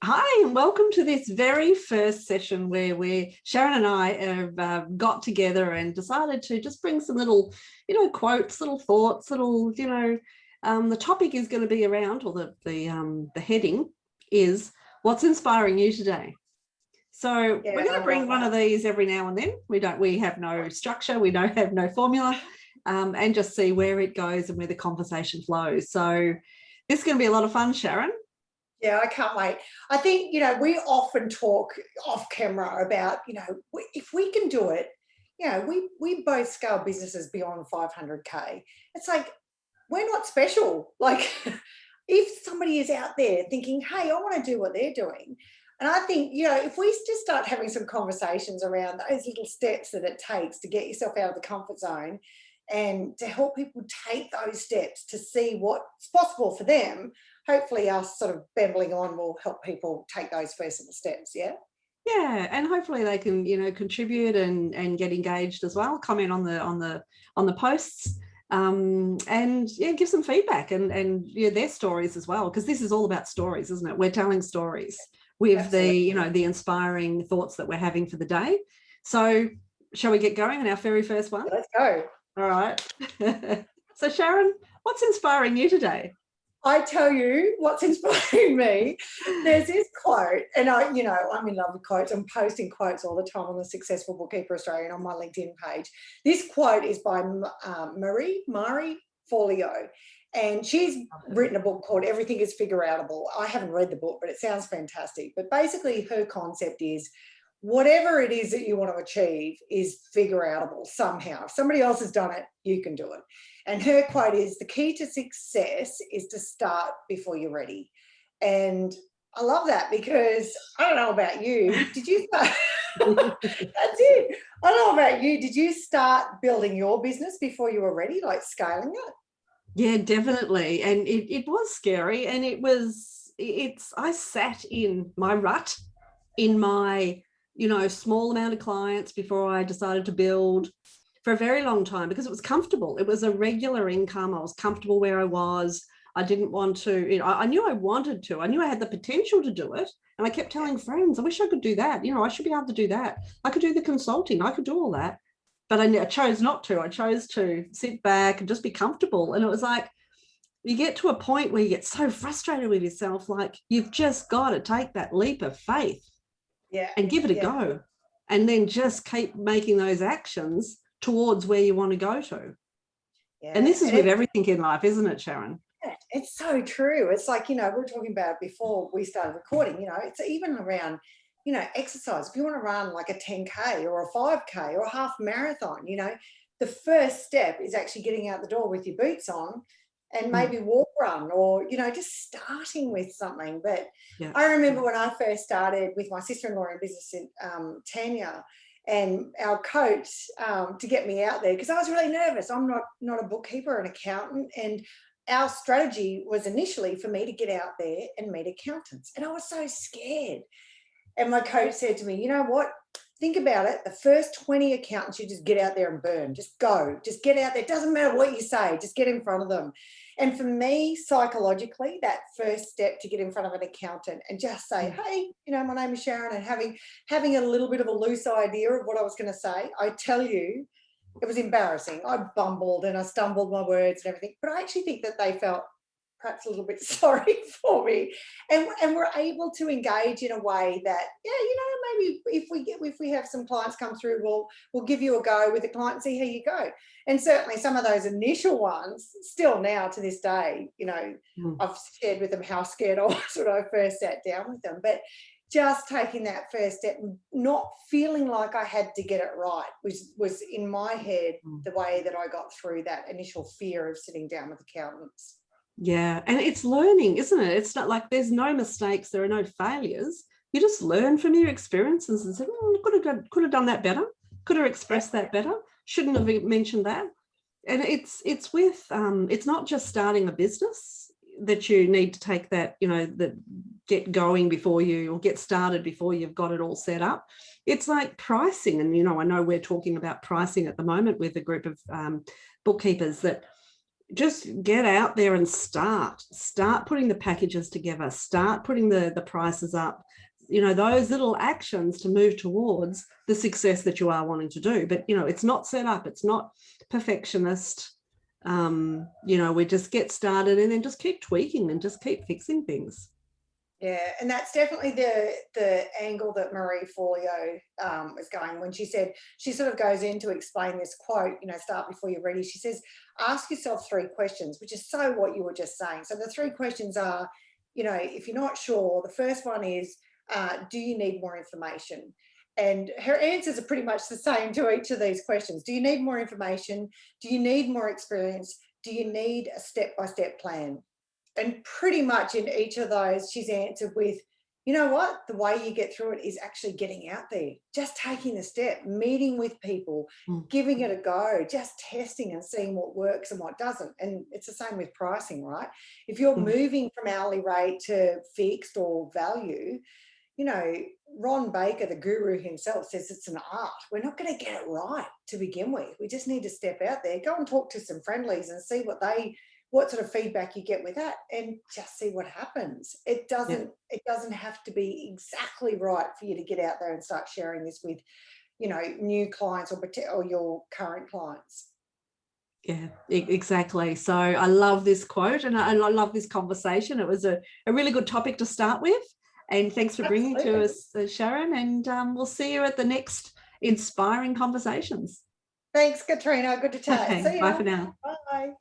Hi, and welcome to this very first session where Sharon and I have got together and decided to just bring some little, quotes, little thoughts, little, the topic is going to be around, or the heading is what's inspiring you today. So we're going to bring one of these every now and then. We have no structure, we don't have no formula, and just see where it goes and where the conversation flows. So this is going to be a lot of fun, Sharon. Yeah, I can't wait. I think, we often talk off camera about, if we can do it, we both scale businesses beyond 500K. It's like, we're not special. Like, if somebody is out there thinking, hey, I want to do what they're doing. And I think, if we just start having some conversations around those little steps that it takes to get yourself out of the comfort zone and to help people take those steps to see what's possible for them, hopefully us sort of babbling on will help people take those first little steps. Yeah, and hopefully they can contribute and get engaged as well, comment on the posts, and give some feedback and their stories as well, because this is all about stories, isn't it? We're telling stories with Absolutely. The inspiring thoughts that we're having for the day. So shall we get going on our very first one? Let's go. All right. So Sharon, what's inspiring you today? I tell you what's inspiring me. There's this quote, and I'm in love with quotes. I'm posting quotes all the time on the Successful Bookkeeper Australian on my LinkedIn page. This quote is by Marie Forleo, and she's written a book called Everything is Figure-Outable. I haven't read the book, but it sounds fantastic. But basically her concept is whatever it is that you want to achieve is figure-outable somehow. If somebody else has done it, you can do it. And her quote is, the key to success is to start before you're ready. And I love that, because I don't know about you. Did you start? That's it. I don't know about you. Did you start building your business before you were ready, like scaling it? Yeah, definitely. And it was scary. And I sat in my rut, in my small amount of clients before I decided to build for a very long time, because it was comfortable. It was a regular income. I was comfortable where I was. I didn't want to, I knew I wanted to. I knew I had the potential to do it. And I kept telling friends, I wish I could do that. I should be able to do that. I could do the consulting. I could do all that. But I chose not to. I chose to sit back and just be comfortable. And it was like, you get to a point where you get so frustrated with yourself, like you've just got to take that leap of faith. Yeah, and give it a go, and then just keep making those actions towards where you want to go to. Yeah. And this is with everything in life, isn't it, Sharon? It's so true. It's like, we were talking about before we started recording, it's even around, exercise. If you want to run like a 10K or a 5K or a half marathon, the first step is actually getting out the door with your boots on and maybe walk run, or, just starting with something. But I remember when I first started with my sister-in-law in business, Tanya, and our coach to get me out there, because I was really nervous. I'm not a bookkeeper, an accountant. And our strategy was initially for me to get out there and meet accountants. And I was so scared. And my coach said to me, you know what? Think about it. The first 20 accountants, you just get out there and burn. Just go. Just get out there. It doesn't matter what you say. Just get in front of them. And for me, psychologically, that first step to get in front of an accountant and just say, hey, my name is Sharon, and having a little bit of a loose idea of what I was going to say, I tell you, it was embarrassing. I bumbled and I stumbled my words and everything. But I actually think that they felt perhaps a little bit sorry for me, and we're able to engage in a way that, maybe if we have some clients come through, we'll give you a go with the client and see how you go. And certainly some of those initial ones, still now to this day, I've shared with them how scared I was when I first sat down with them. But just taking that first step, not feeling like I had to get it right, was in my head the way that I got through that initial fear of sitting down with accountants. Yeah, and it's learning, isn't it? It's not like there's no mistakes, there are no failures. You just learn from your experiences and say, could have done that better, could have expressed that better, shouldn't have mentioned that. And it's with it's not just starting a business that you need to take that, that get going before you, or get started before you've got it all set up. It's like pricing. And, I know we're talking about pricing at the moment with a group of bookkeepers, that just get out there and start putting the packages together, start putting the prices up, you know, those little actions to move towards the success that you are wanting to do. But, you know, it's not set up, it's not perfectionist. You know, we just get started and then just keep tweaking and just keep fixing things. Yeah, and that's definitely the angle that Marie Forleo was going when she said, she sort of goes in to explain this quote, you know, start before you're ready. She says, ask yourself 3 questions, which is so what you were just saying. So the 3 questions are, you know, if you're not sure, the first one is, do you need more information? And her answers are pretty much the same to each of these questions. Do you need more information? Do you need more experience? Do you need a step-by-step plan? And pretty much in each of those, she's answered with, you know what, the way you get through it is actually getting out there, just taking the step, meeting with people, giving it a go, just testing and seeing what works and what doesn't. And it's the same with pricing, right? If you're moving from hourly rate to fixed or value, you know, Ron Baker, the guru himself, says it's an art. We're not going to get it right to begin with. We just need to step out there, go and talk to some friendlies and see what sort of feedback you get with that, and just see what happens. It doesn't have to be exactly right for you to get out there and start sharing this with, you know, new clients or your current clients. Yeah, exactly. So I love this quote and I love this conversation. It was a really good topic to start with. And thanks for bringing to us, Sharon. And we'll see you at the next inspiring conversations. Thanks, Katrina. Good to chat. Okay, See bye ya. for now. Bye.